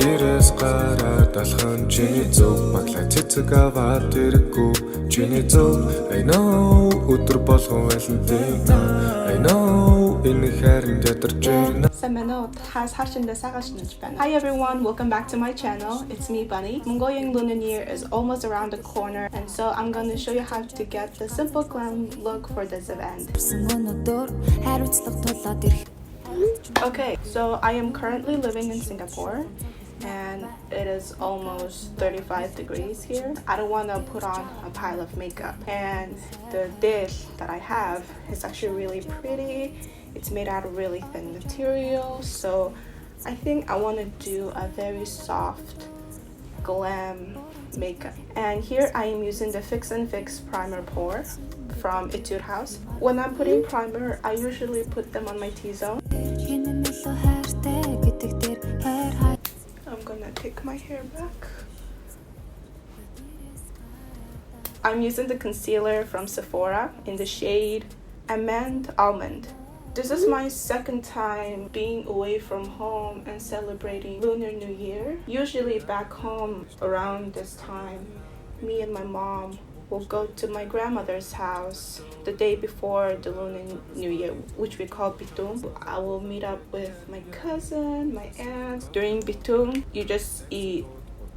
Дээрээс гараад алхан чиний зүг баглаа цэцэг аваад тэрэггүй чиний зүг I know өдөр болгон Valentine I know энэ хайрын ядарч байна. Hi everyone, welcome back to my channel. It's me, Bunny. Mongolian Lunar New Year is almost around the corner, and so I'm going to show you how to get the simple glam look for this event. Okay, so I am currently living in Singapore and it is almost 35 degrees here. I don't want to put on a pile of makeup, and the dish that I have is actually really pretty. It's made out of really thin material, so I think I want to do a very soft glam makeup. And here I am using the Fix and Fix primer pour from Etude house. When I'm putting primer, I usually put them on my T-zone. I'm gonna take my hair back. I'm using the concealer from Sephora in the shade Almond. This is my second time being away from home and celebrating Lunar New Year. Usually back home around this time, me and my mom will go to my grandmother's house the day before the Lunar New Year, which we call Bitung. I will meet up with my cousin, my aunt. During Bitung, you just eat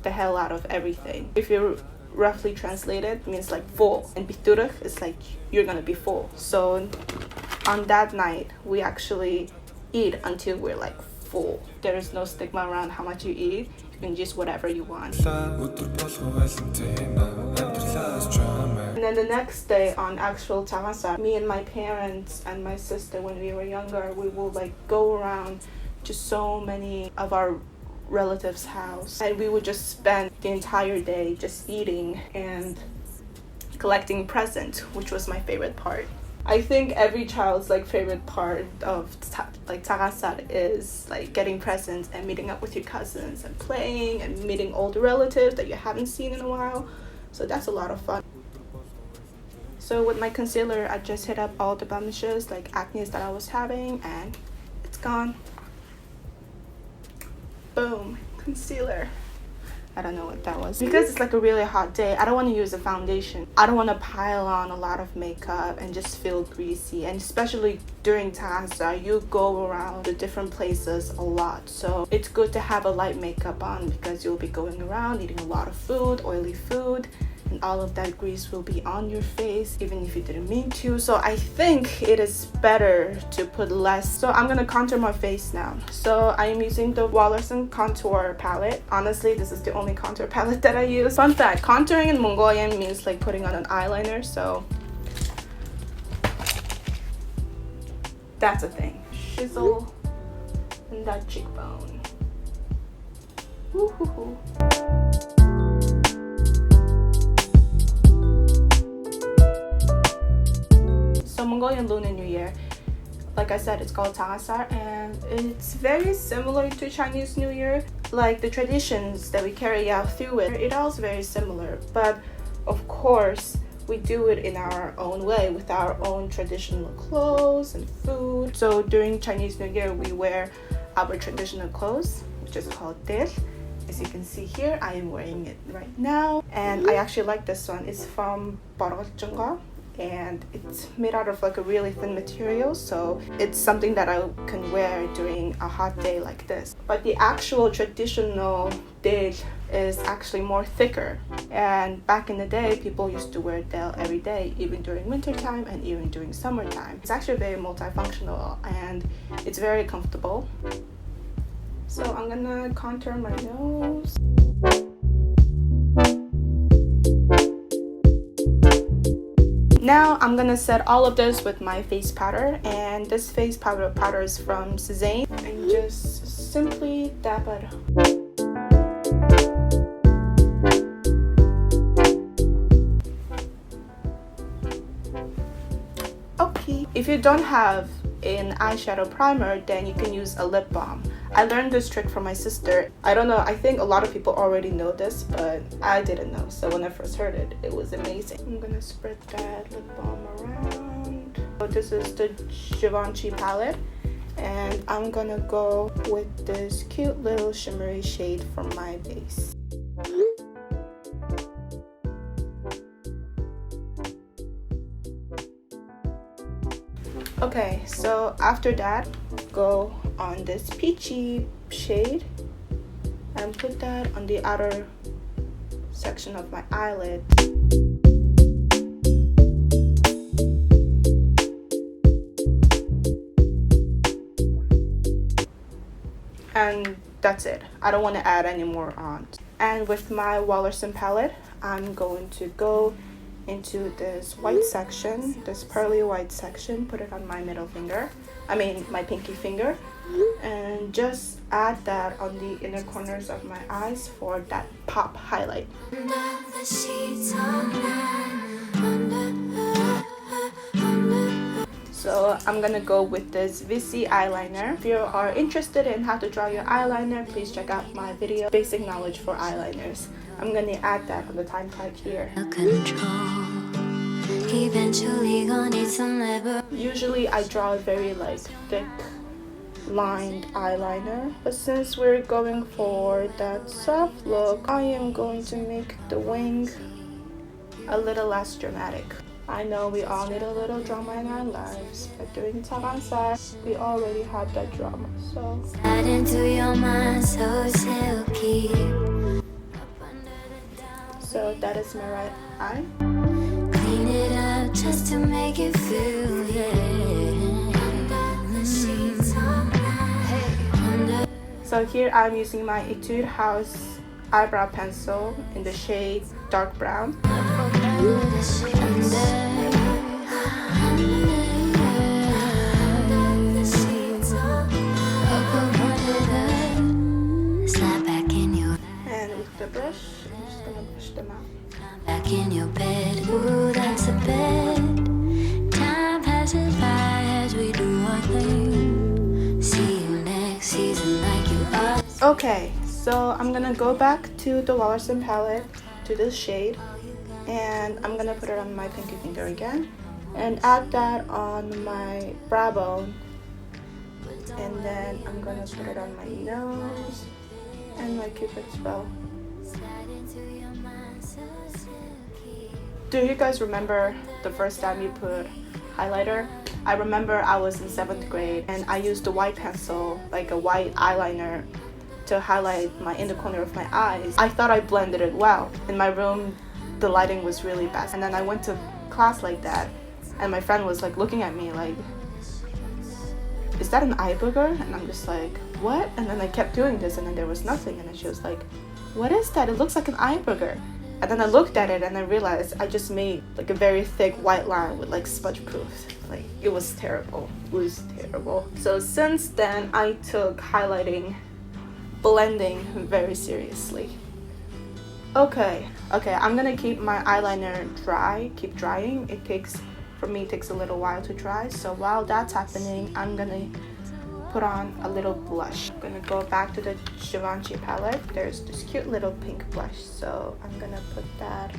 the hell out of everything. If you roughly translate it, means like full, and Bituruk is like you're gonna be full. So on that night, we actually eat until we're like full. There is no stigma around how much you eat. You can just whatever you want. And then the next day on actual Cezanne, me and my parents and my sister, when we were younger, we will like go around to so many of our relatives' house, and we would just spend the entire day just eating and collecting presents, which was my favorite part. I think every child's like favorite part of like Cezanne is like getting presents and meeting up with your cousins and playing and meeting older relatives that you haven't seen in a while. So that's a lot of fun. So with my concealer, I just hit up all the blemishes like acne that I was having, and it's gone. Boom, concealer. I don't know what that was. Because it's like a really hot day, I don't want to use a foundation. I don't want to pile on a lot of makeup and just feel greasy. And especially during Cezanne, you go around to different places a lot. So it's good to have a light makeup on because you'll be going around eating a lot of food, oily food, and all of that grease will be on your face even if you didn't mean to. So I think it is better to put less. So I'm gonna contour my face now. So I am using the Wolarsen contour palette. Honestly, this is the only contour palette that I use. Fun fact, contouring in Mongolian means like putting on an eyeliner, so that's a thing. Shizzle and that cheekbone. Woo-hoo-hoo. So Mongolian Lunar New Year, like I said, it's called Cezanne, and it's very similar to Chinese New Year. Like the traditions that we carry out through it, it all is very similar. But of course, we do it in our own way with our own traditional clothes and food. So during Chinese New Year, we wear our traditional clothes, which is called dil. As you can see here, I am wearing it right now, and I actually like this one. It's from Borgoljin, and it's made out of like a really thin material, so it's something that I can wear during a hot day like this. But the actual traditional dil is actually more thicker, and back in the day people used to wear dil every day, even during winter time and even during summertime. It's actually very multifunctional and it's very comfortable. So I'm gonna contour my nose. Now I'm gonna set all of this with my face powder, and this face powder is from Cezanne, and just simply dab it. Okay, if you don't have an eyeshadow primer, then you can use a lip balm. I learned this trick from my sister. I don't know, I think a lot of people already know this, but I didn't know. So when I first heard it, it was amazing. I'm gonna spread that lip balm around. So this is the Givenchy palette, And I'm gonna go with this cute little shimmery shade from my base. Okay, so after that, go on this peachy shade and put that on the outer section of my eyelid. And that's it. I don't want to add any more on. And with my Wolarsen palette, I'm going to go into this white section, this pearly white section, put it on my middle finger, my pinky finger, and just add that on the inner corners of my eyes for that pop highlight. So I'm gonna go with this Visee eyeliner. If you are interested in how to draw your eyeliner, please check out my video, Basic Knowledge for Eyeliners. I'm gonna add that on the time card here. Usually I draw a very thick lined eyeliner, but since we're going for that soft look, I am going to make the wing a little less dramatic. I know we all need a little drama in our lives, but during Cezanne, we already had that drama, so. So that is my right eye. Clean it up just to make it feel, So here I'm using my Etude House eyebrow pencil in the shade dark brown. And with the brush, I'm just gonna brush them out. Back in your bed, ooh, that's a bed. Time passes by as we do our thing. See you next season like you are. Okay, so I'm gonna go back to the Wolarsen palette, to this shade, and I'm gonna put it on my pinky finger again and add that on my brow bone, and then I'm gonna put it on my nose and my cupid's bow. Do you guys remember the first time you put highlighter? I remember I was in 7th grade and I used a white pencil, like a white eyeliner, to highlight my inner corner of my eyes. I thought I blended it well. In my room, the lighting was really bad. And then I went to class like that, and my friend was looking at me like, is that an eye booger? And I'm just like, what? And then I kept doing this, and then there was nothing. And then she was like, what is that? It looks like an eye booger. And then I looked at it and I realized I just made a very thick white line with smudge proof. It was terrible. It was terrible. So since then, I took highlighting, blending very seriously. Okay, I'm gonna keep my eyeliner keep drying. It takes a little while to dry. So while that's happening, I'm gonna put on a little blush. I'm gonna go back to the Givenchy palette. There's this cute little pink blush, so I'm gonna put that.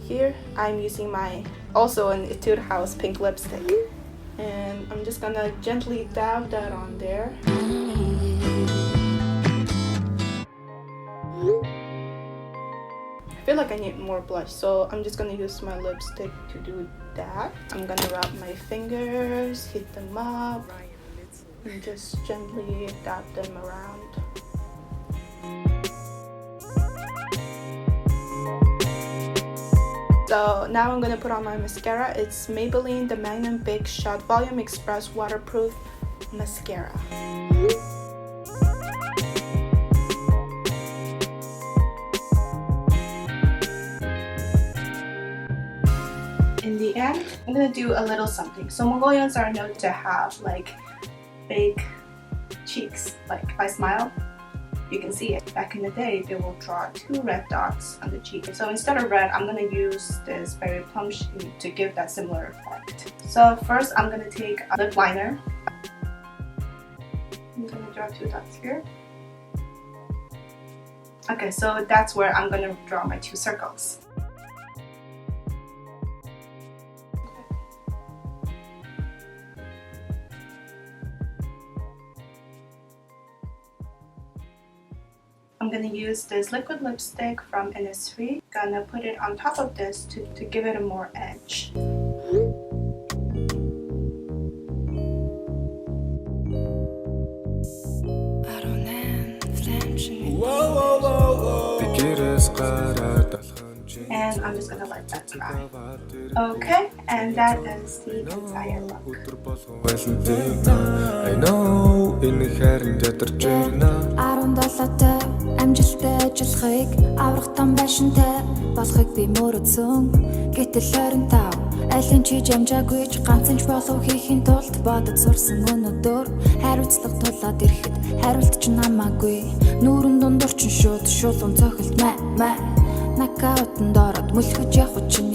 Here I'm using my also an Etude House pink lipstick, and I'm just gonna gently dab that on there. I feel like I need more blush, so I'm just gonna use my lipstick to do that. I'm gonna wrap my fingers, hit them up, and just gently dab them around. So now I'm gonna put on my mascara. It's Maybelline the Magnum Big Shot Volume Express Waterproof Mascara. In the end, I'm gonna do a little something. So Mongolians are known to have big cheeks. If I smile, you can see it. Back in the day, they will draw 2 red dots on the cheek. So instead of red, I'm gonna use this very plum shade to give that similar effect. So first, I'm gonna take a lip liner. I'm gonna draw 2 dots here. Okay, so that's where I'm gonna draw my 2 circles. I'm gonna use this liquid lipstick from Innisfree. Gonna put it on top of this to give it a more edge. And I'm just gonna let that dry. Okay, and that is the entire look. 17-тэй амжилттай ажиллахыг аврагтан байшинтай болохыг би мөрөдсөн. Гэтэл 25 айлын чи жамжаагүй ч ганцхан ч болов хийхин тулд бодод сурсан өнөдөр хариуцлага тулаад ирэхэд хариулт ч намаагүй. Нүүрэн дундуур чин шууд шуулуун цохилт мэ накаутанд ороод мөлхөж явах чинь